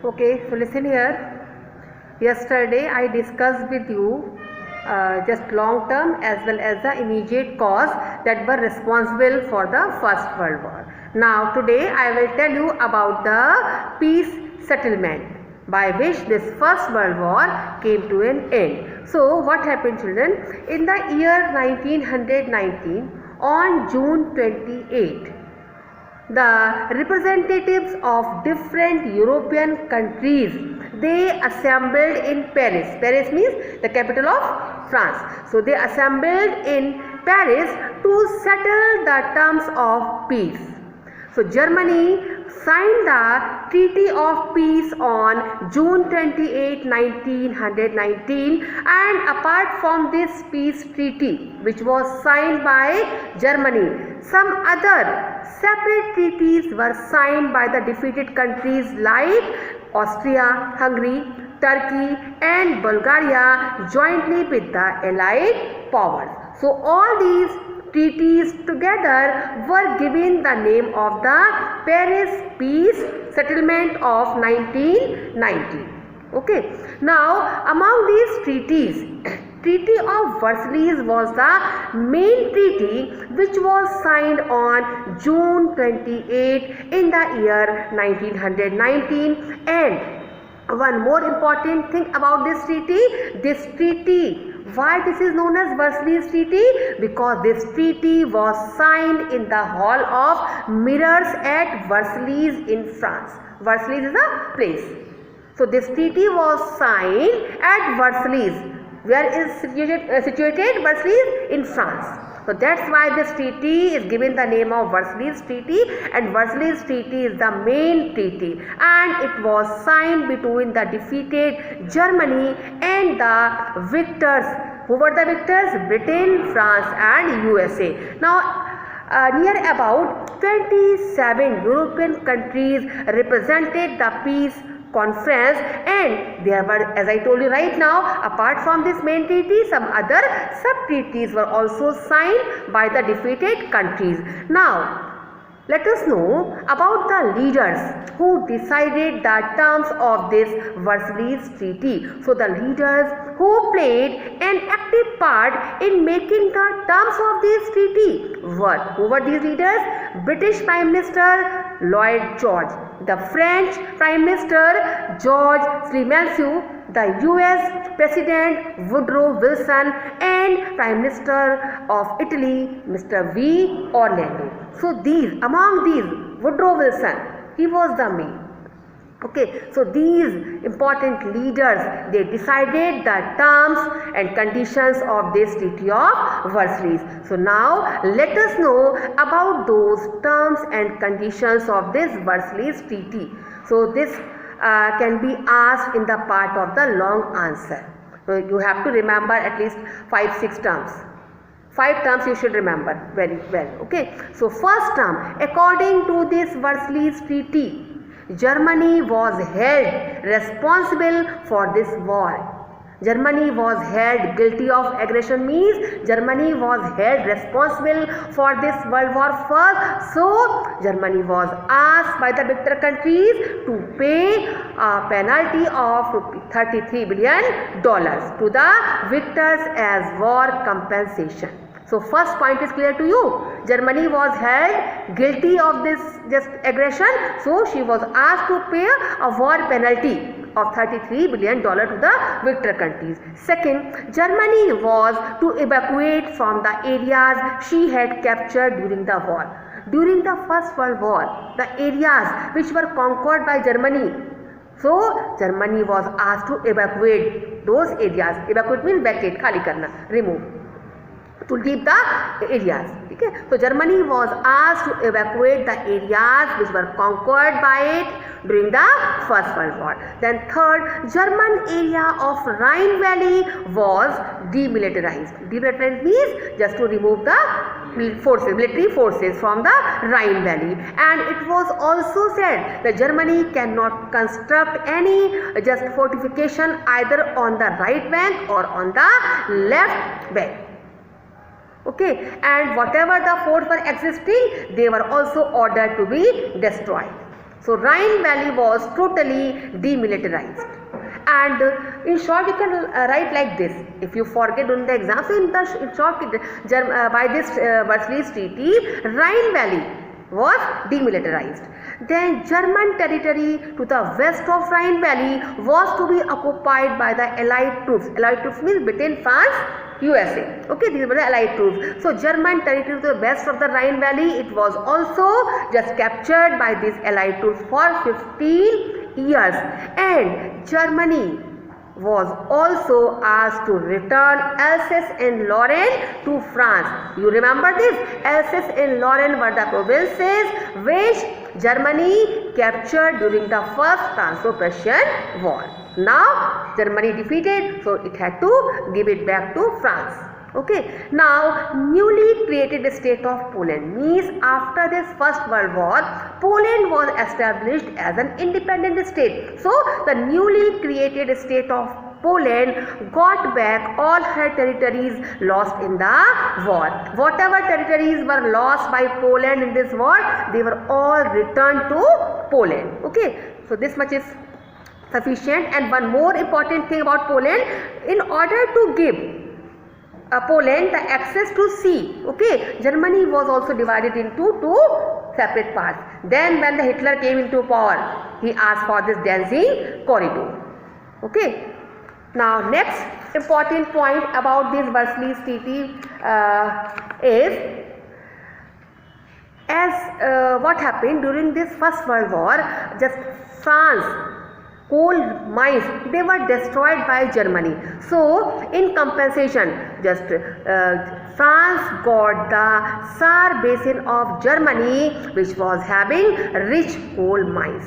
Okay, so listen here. Yesterday I discussed with you just long term as well as the immediate cause that were responsible for the First World War. Now today I will tell you about the peace settlement by which this First World War came to an end. So what happened, children? In the year 1919, on June 28, the representatives of different European countries, they assembled in Paris. Paris means the capital of France. So they assembled in Paris to settle the terms of peace. So Germany signed the Treaty of Peace on June 28, 1919, and apart from this peace treaty which was signed by Germany, some other separate treaties were signed by the defeated countries like Austria, Hungary, Turkey and Bulgaria jointly with the Allied powers. So all these treaties together were given the name of the Paris Peace Settlement of 1919. Okay. Now among these treaties, Treaty of Versailles was the main treaty which was signed on June 28 in the year 1919. And one more important thing about this treaty, why this is known as Versailles Treaty? Because this treaty was signed in the Hall of Mirrors at Versailles in France. Versailles is a place. So this treaty was signed at Versailles. Where is situated Versailles? In France. So that's why this treaty is given the name of Versailles Treaty, and Versailles Treaty is the main treaty, and it was signed between the defeated Germany and the victors. Who were the victors? Britain, France and USA. Now near about 27 European countries represented the peace conference, and there were, as I told you right now, apart from this main treaty, some other sub-treaties were also signed by the defeated countries. Now let us know about the leaders who decided the terms of this Versailles Treaty. So the leaders who played an active part in making the terms of this treaty were, who were these leaders? British Prime Minister Lloyd George, the French Prime Minister Georges Clemenceau, the US President Woodrow Wilson, and Prime Minister of Italy Mr. V. Orlando. So among these, Woodrow Wilson, he was the main. Okay, so these important leaders, they decided the terms and conditions of this Treaty of Versailles. So now let us know about those terms and conditions of this Versailles Treaty. So this can be asked in the part of the long answer. So you have to remember at least 5-6 terms. 5 terms you should remember very well. Okay. So first term, according to this Versailles Treaty, Germany was held responsible for this war. Germany was held guilty of aggression, means Germany was held responsible for this World War first. So Germany was asked by the victor countries to pay a penalty of $33 billion to the victors as war compensation. So first point is clear to you. Germany was held guilty of this just aggression, so she was asked to pay a war penalty of $33 billion to the victor countries. Second, Germany was to evacuate from the areas she had captured during the war. During the First World War, the areas which were conquered by Germany, so Germany was asked to evacuate those areas. Evacuate means vacate, khali karna, remove, to leave the areas. Okay. So Germany was asked to evacuate the areas which were conquered by it during the First World War. Then third, German area of Rhine Valley was demilitarized. Demilitarized means just to remove the forces, military forces from the Rhine Valley. And it was also said that Germany cannot construct any just fortification either on the right bank or on the left bank. Okay, and whatever the forts were existing, they were also ordered to be destroyed. So Rhine Valley was totally demilitarized. And in short, you can write like this. If you forget during the exam, so in short, by this Versailles Treaty, Rhine Valley was demilitarized. Then German territory to the west of Rhine Valley was to be occupied by the Allied troops. Allied troops means Britain, France, USA. Okay, these were the Allied troops. So German territory to the west of the Rhine Valley, it was also just captured by these Allied troops for 15 years. And Germany was also asked to return Alsace and Lorraine to France. You remember this? Alsace and Lorraine were the provinces which Germany captured during the First Franco-Prussian War. Now Germany defeated, so it had to give it back to France. Okay, now newly created state of Poland means after this First World War, Poland was established as an independent state. So the newly created state of Poland got back all her territories lost in the war. Whatever territories were lost by Poland in this war, they were all returned to Poland. Okay, so this much is sufficient. And one more important thing about Poland, in order to give Poland the access to sea, okay, Germany was also divided into two separate parts. Then when the Hitler came into power, he asked for this Danzig corridor. Okay, now next important point about this Versailles Treaty is as what happened during this First World War, just France coal mines, they were destroyed by Germany. So in compensation, just France got the Saar basin of Germany, which was having rich coal mines.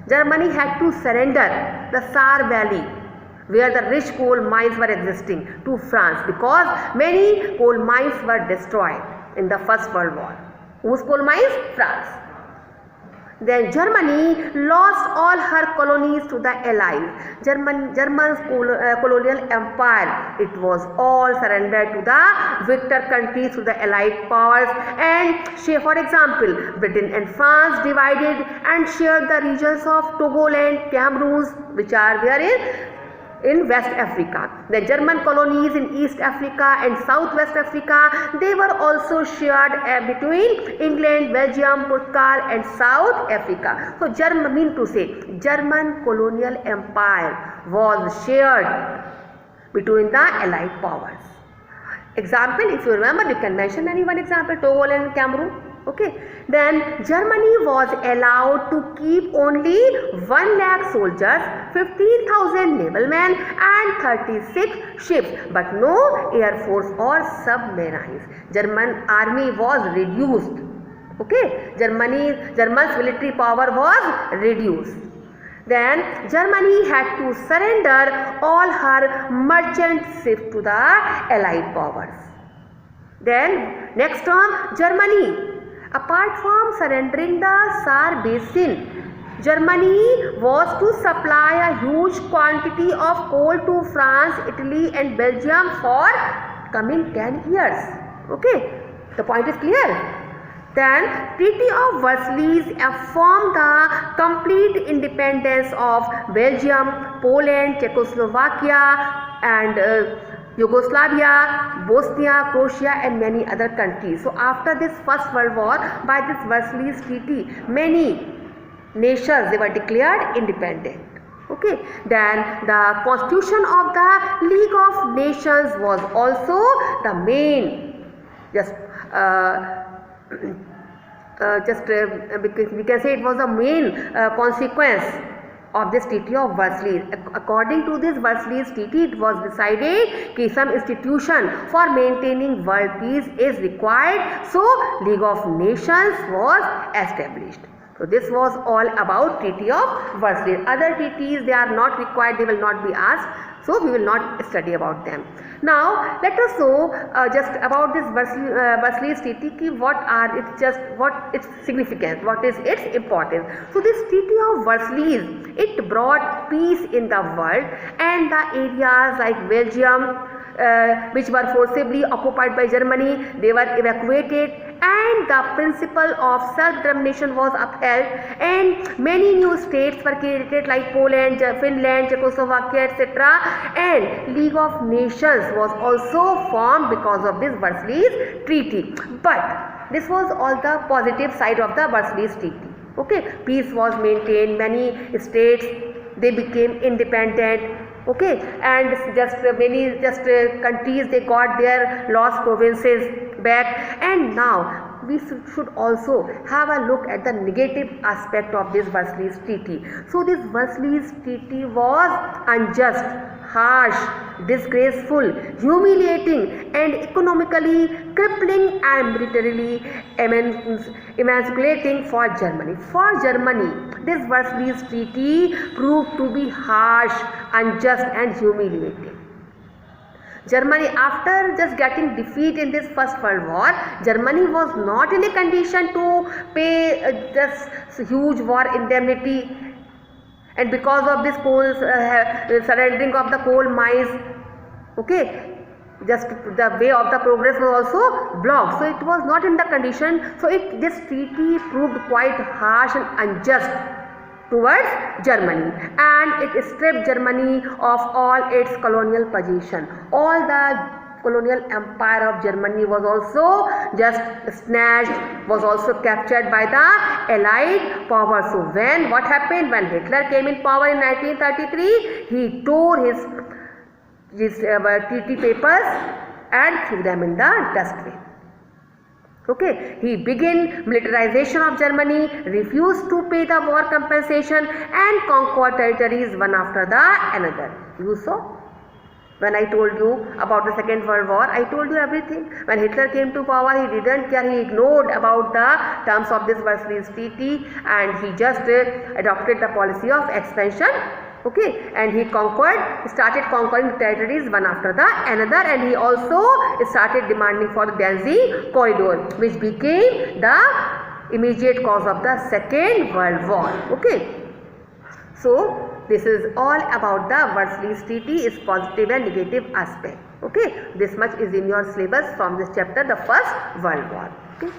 Germany had to surrender the Saar valley where the rich coal mines were existing to France, because many coal mines were destroyed in the First World War. Whose coal mines? France. Then Germany lost all her colonies to the Allies. German's colonial empire, it was all surrendered to the victor countries, to the Allied powers. And for example, Britain and France divided and shared the regions of Togoland, Cameroon, which are where in West Africa. The German colonies in East Africa and Southwest Africa, they were also shared between England, Belgium, Portugal and South Africa. So German colonial empire was shared between the Allied powers. Example, if you remember, you can mention any one example, Togoland and Cameroon. Okay, then Germany was allowed to keep only 1 lakh soldiers, 15,000 naval men and 36 ships, but no air force or submarines. German army was reduced. Okay, German's military power was reduced. Then Germany had to surrender all her merchant ships to the Allied powers. Then next term, Germany, apart from surrendering the Saar basin, Germany was to supply a huge quantity of coal to France, Italy and Belgium for coming 10 years. Okay, the point is clear. Then Treaty of Versailles affirmed the complete independence of Belgium, Poland, Czechoslovakia and Yugoslavia, Bosnia, Croatia and many other countries. So after this First World War, by this Versailles Treaty, many nations, they were declared independent. Okay, then the constitution of the League of Nations was also the main, we can say it was the main consequence of this Treaty of Versailles. According to this Versailles Treaty, it was decided that some institution for maintaining world peace is required, so League of Nations was established. So this was all about Treaty of Versailles. Other treaties, they are not required, they will not be asked, so we will not study about them. Now let us know just about this Versailles Treaty, what its significance, what is its importance. So this Treaty of Versailles, it brought peace in the world, and the areas like Belgium which were forcibly occupied by Germany, they were evacuated, and the principle of self-determination was upheld, and many new states were created like Poland, Finland, Czechoslovakia, etc. And League of Nations was also formed because of this Versailles Treaty. But this was all the positive side of the Versailles Treaty. Okay, peace was maintained, many states they became independent. Okay, and many countries they got their lost provinces back, and now we should also have a look at the negative aspect of this Versailles Treaty. So this Versailles Treaty was unjust, harsh, disgraceful, humiliating, and economically crippling and militarily emancipating for Germany. For Germany, this Versailles Treaty proved to be harsh, unjust, and humiliating. Germany, after just getting defeat in this First World War, Germany was not in a condition to pay this huge war indemnity, and because of this surrendering of the coal mines, okay, just the way of the progress was also blocked, so it was not in the condition. So this treaty proved quite harsh and unjust towards Germany, and it stripped Germany of all its colonial possession. All the colonial empire of Germany was also just snatched, was also captured by the Allied power. So what happened when Hitler came in power in 1933? He tore his treaty papers and threw them in the dustbin. Okay, he began militarization of Germany, refused to pay the war compensation, and conquered territories one after the another. You saw? When I told you about the Second World War, I told you everything. When Hitler came to power, he didn't care, he ignored about the terms of this Versailles Treaty, and he just adopted the policy of expansion. Okay, and he started conquering territories one after the another, and he also started demanding for the Danzig Corridor, which became the immediate cause of the Second World War. Okay, so this is all about the Versailles Treaty, its positive and negative aspect. Okay, this much is in your syllabus from this chapter, the First World War. Okay.